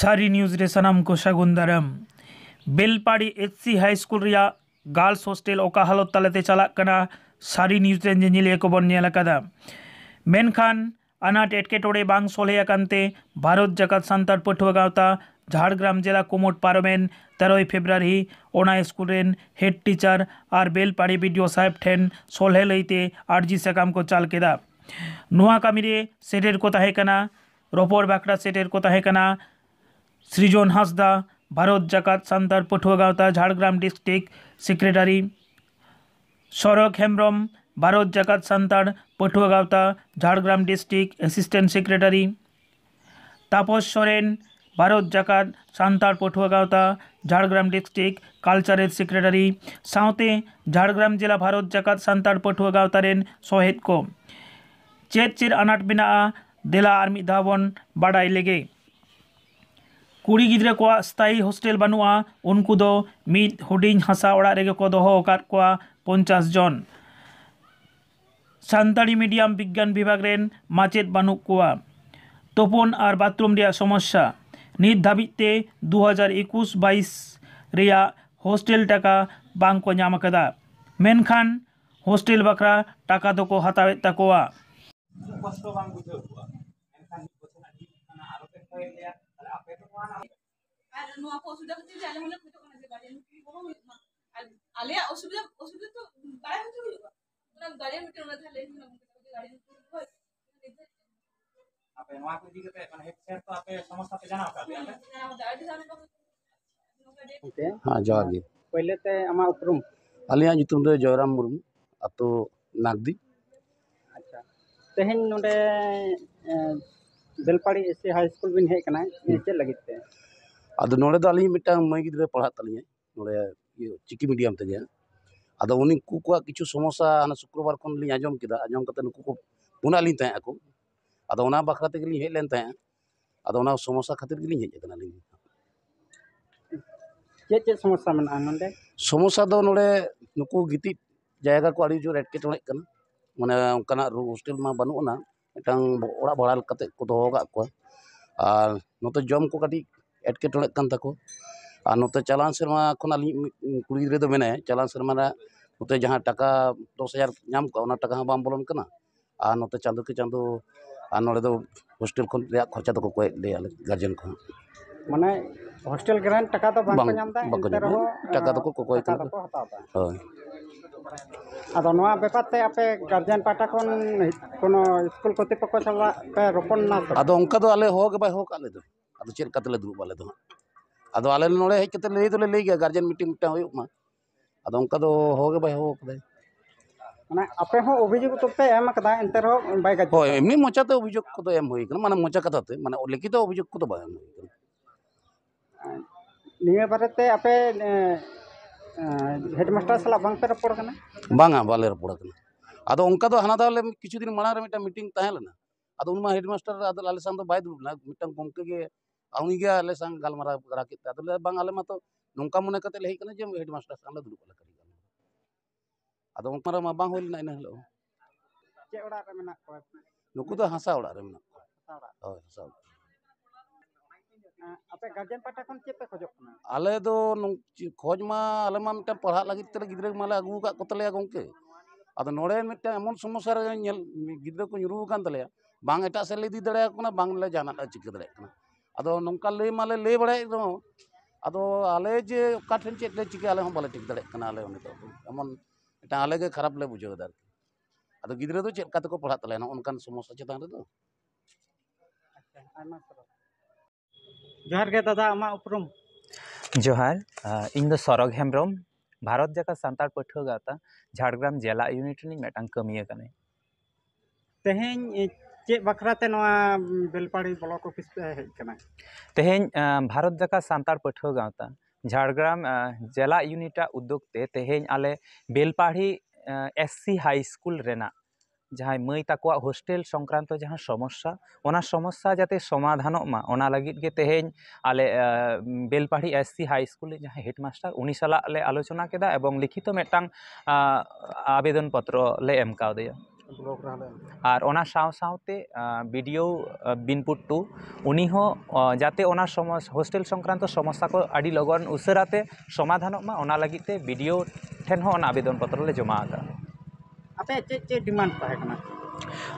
सारी न्यूज़ रे सनाम को सागुन दाराम। बेलपाड़ी एचसी हाई स्कूल रिया गर्ल्स हॉस्टेल ओका हालत तालाते चालाक कना सारी न्यूज़ रे जेनिलिया को बन नेला कदा मेनखान आनाट एटकेटोड़े बांग सोले अकांते भारत जाकात सांतार पठुआ गावता झाड़ग्राम जिला कुमोट पारमेन 13 फेब्रुआरी ओना स्कूल रेन हेड टीचर और बेलपाड़ी बीडीओ साहेब ठेन सोले लईते आरजी सकाम को चाल केदा नुआ कामिरे सेटेर को ताहे कना रोपोर बाकड़ा सेटेर को ताहे कना सृजन हांसदा भारत जाकात सांतार पठुआ गावता झाड़ग्राम डिस्ट्रिक्ट सेक्रेटारी सरक Hembrom Bharat Jakat Santar Pathua Gaonta Jhargram district assistant secretary Tapas Soren Bharat Jakat Santar Pathua Gaonta Jhargram district cultural secretary साउते झाड़ग्राम जिला भारत जाकात सांतार पठुआ गावता रेन सोहेद को चेद चेर आनाट बिना देला आर मिद धाव बन बाडाई लेगे कुड़ी गिद्रा को स्थायी हॉस्टेल बनुआ उनको दो मिद हुडिंग हासा ओड़ा रेगे को दोहो ओकात को 50 जन सान्ताड़ी मीडियम विज्ञान विभाग रेन माचेद बानु कोआ तोपन और बाथरूम रिया समस्या नित धाबिते 2021-22 रिया हॉस्टेल टाका बांग को नाम कदा मेनखान हॉस्टेल बकरा टाका दो को हतावे तकोआ हाँ जोहार गे पहले ते आमा उपरुम अलिया जुतुम दो जयराम मुर्मू अतो नागदी। अच्छा तेहन नोडे बेलपाड़ी एससी हाई स्कूल बिन हेकना चे लगिते अदो नोडे दो अली मिटांग मई गिद्रे पढ़ा तलिया नोडे चिकी मीडियम तेगे अदो उनी कुकुआ किछु समस्या आना शुक्रवार खन ली आजम किदा आजम कते नुकु को पुना ली तय ako अदो उना बखरा ते ली हेज लेन तय अदो उना समस्या खातिर गिली हेज कना ली चे समस्या मन नोडे समस्या दो नोडे नुकु गिति जायगा को आड़ी जो रेट के टोले कना माने उनकाना हॉस्टेल मा बनु ना मिटांग ओड़ा भाड़ा कते को दोहो गा को और नोते जम को काटी एटके टोले कन तको और नोते चालान सेरमा खन आली कुड़ी रे दो मेने चालान सेरमा नोते जहां टाका 10,000 नाम को ओना टाका बाम बोलन कना और नोते चांदो के चांदो और नोडे दो हॉस्टेल खन रे खर्चा दो को ले गार्जियन को माने हॉस्टेल ग्रांट टाका तो बांग को नामदा इंते रहो टाका दो को कोई टाका को हतावदा होय अदो नोआ बेपार ते आपे गार्जियन पाटा कोन कोनो स्कूल कर्तृपक्ष सला पे रोपन ना अदो उनका दो आले हो के भाई हो काले दो अदो चेल कतले दुरु बाले दो अदो आले नोडे हेज कते ले दोले ले गया गार्जियन मीटिंग मिटा होय मा अदो उनका दो हो के भाई हो कदे माने आपे हो अभियोग तो पे एम कदा इंते रहो बाय गाज हो एमनी मोचा तो अभियोग को एम होई कना माने मोचा कथा ते माने लिखित अभियोग को बाय एम होई निये बारेते आपे हेडमास्टर सला बांग पे रपोड़ कना बांगा बाले रपोड़ कना अदो उनका दो हाना दाले किछु दिन माना रे मिटा मीटिंग ताहे लेना अदो उनमा हेडमास्टर अदो आले संग दो बाय दुरना मिटा गोमके गे आउनी गे आले संग गालमारा करा के अदो ले बांग आले मा तो नोंका मने कते ले कना जे हेडमास्टर संग दुरु बाले करी अदो उनका मा बांग होइल ना इन हेलो चे ओड़ा रे मेना को नुकु दो हासा ओड़ा रे मेना होय हासा आपे गार्जियन पाटा कोन चे पे खोजो कना आले दो खोज मा आले मा मिटा पढ़ा लगी तेरे गिद्रे माले अगु का कोतले गोंके अदो नोडे मिटा एमन समस्या रे नेल गिद्रे को ᱧᱩᱨᱩ कान तले बांग एटा से ले दी दड़े कोना बांग ले जाना चिक दड़े कना अदो नोंका ले माले ले बड़े रो अदो आले जे का ठन चे ले चिके आले हम बाले टिक दड़े कना आले उनी तो एमन एटा आले के खराब ले बुझो दार अदो गिद्रे दो चेक काते को पढ़ा तले ना उनकान समस्या चेतान रे दो अच्छा आमा जोहार गे दादा आमा उपरुम जोहार इन दो सरग हेम्ब्रम भारत जाका सांतार पठुआ गावता झाड़ग्राम जिला यूनिट नि मेटांग कमिया कने तेहेन चे बखराते नोआ बेलपाड़ी ब्लॉक ऑफिस पे हेज कना तेहेन भारत जाका सांतार पठुआ गावता झाड़ग्राम जिला यूनिटा उद्योग ते तेहेन आले बेलपाड़ी एससी हाई स्कूल रेना जहाँ मई तक हॉस्टेल संक्रांत जहाँ समस्या जाते समाधान मा लगित के तेहेन आले बेलपाड़ी एससी हाई स्कूल जहाँ हेडमास्टर उनी साला ले आलोचना केदा एवं लिखित मेटांग आवेदन पत्र ले एम काउदेया ब्लॉक रहा और ओना साव सावते बीडीओ बिनपुर टू उनी हो जाते ओना हॉस्टेल संक्रांत समस्या को आड़ी लगन उसराते समाधान मा ओना लगिते बीडीओ ठेन हो ओना आवेदन पत्र ले जमा आका आपे चे डिमांड ताहे कना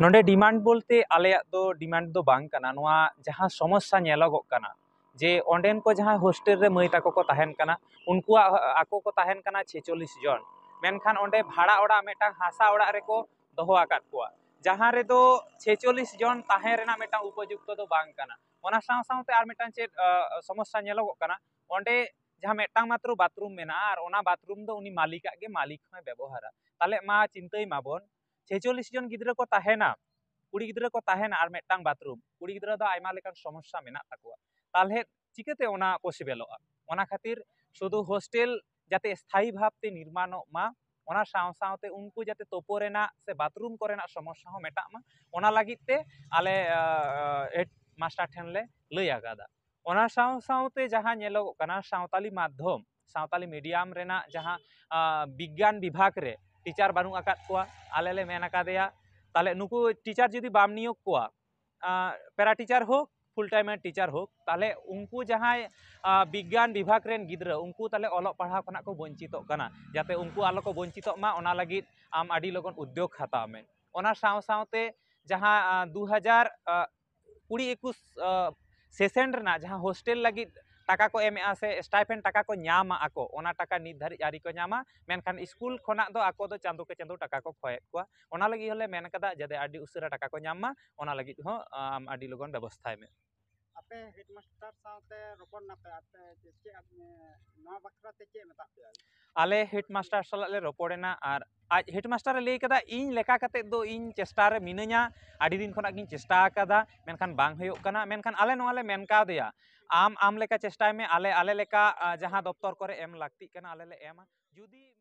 नोंडे डिमांड बोलते आलेया दो डिमांड दो बांग कना नोआ जहां समस्या नेलगोग कना जे ओंडेन को जहां हॉस्टेल रे मई ताको को ताहेन कना उनकुआ आको को ताहेन कना 46 जन मेनखान ओंडे भाड़ा ओड़ा मेटा हासा ओड़ा रे को दोहो आकात कोआ जहां रे दो 46 जन ताहे रेना मेटा उपयुक्त दो बांग कना ओना साव सावते आर मेटा चे समस्या नेलगोग कना ओंडे जहां मेटा मात्र बाथरूम मेना और ओना बाथरूम दो उनी मालिका गे मालिक होय व्यवहारा ताले मा चिंताई माबन 46 जन गिद्रा को ताहेना कुड़ी गिद्रा को ताहेना और मेटांग बाथरूम कुड़ी गिद्रा दो आयमा लेकान समस्या मेना ताकुआ ताले चिकाते ओना पसिबेलआ ओना खातिर शुधु हॉस्टेल जाते स्थायी भावते निर्माणो मा ओना साव सावते उनको जाते तोपोरेना से बाथरूम कोरेना समस्या हो मेटा मा ओना लागिते आले हेड मास्टर ठेन ले लई आगादा ओना साव सावते जहां नेलो कना सावताली माध्यम सावताली मीडियम रेना जहां विज्ञान विभाग रे टीचार बानु आकात कोआ आले ले मेन आकादेया ताले नुकु टीचार जुदी बाम नियोग कोआ पैरा टीचार हो फुल टाइम टीचार हो ताले उनको जहां विज्ञान विभाग रेन गिद्रा उनको ताले ओलो पढ़ा खना को वंचित कना जाते उनको आलो को वंचित मा ओना लगी आम आडी लगन उद्योग खाता में ओना साव सावते जहां 2020-21 सेशन रेना जहां हॉस्टेल लगी टाका को एम से स्टाइपेंड टाका को न्यामा आको ओना टाका नित धारी आरी को न्यामा मेनखान स्कूल खोना दो आको दो चांदो के चांदो टाका को खोए को ओना लगी हले मेन कदा जदे आडी उसरा टाका को न्यामा ओना लगी हो आम आडी लगन व्यवस्था में आपे हेडमास्टर साथे रोपन नापे आपे चे नवा बखरा ते चे मेता पे आले हेडमास्टर साला ले रोपड़ेना और आज हेडमास्टर ले कदा इन लेका कते दो इन चेष्टा रे मिनया आडी दिन खोना गिन चेष्टा कदा मेनखान बांग होयो कना मेनखान आले नोले मेन का देया आम लेका चेष्टा में आले लेका जहां दफ्तर करे एम लागती कना आले ले एमा जुदी